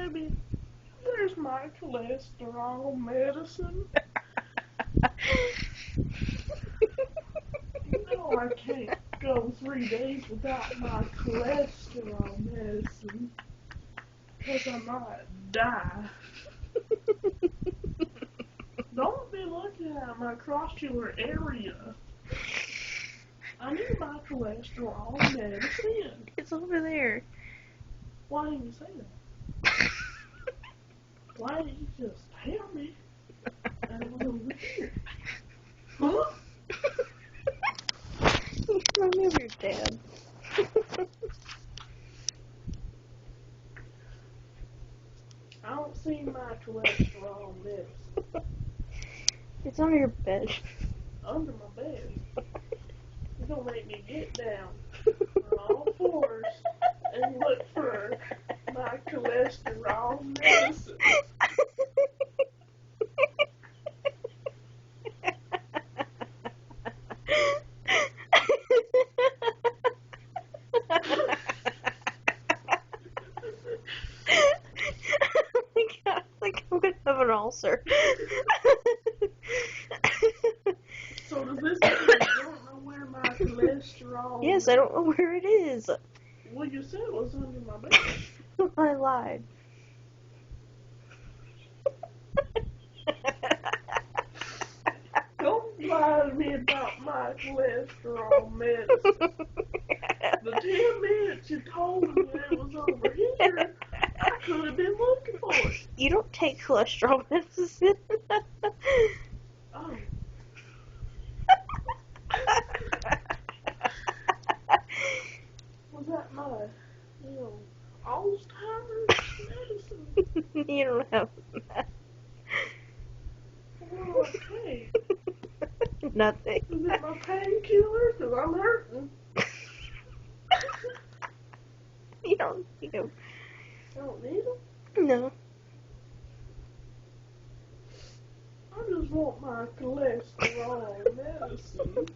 baby, there's my cholesterol medicine. You know I can't go 3 days without my cholesterol medicine, because I might die. Don't be looking at my crotchular area. I need my cholesterol medicine. It's over there. Why didn't you say that? Why didn't you just tell me? And it was over here. Huh? You remember your dad. I don't see my cholesterol medicine. It's under your bed. Under my bed. You're gonna make me get down on all fours and look for my cholesterol medicine. I think I'm gonna have an ulcer. So does this mean you don't know where my cholesterol? Yes, I don't know where it is. Well, you said it was under my bed. I lied. Don't lie to me about my cholesterol medicine. The 10 minutes you told me it was over here, I could have been looking for it. You don't take cholesterol medicine. Oh. Was that my, Alzheimer's medicine? You don't have that. What do I take? Nothing. Is it my painkiller? Because I'm hurting. You don't need them. I don't need them. No. I just want my cholesterol medicine.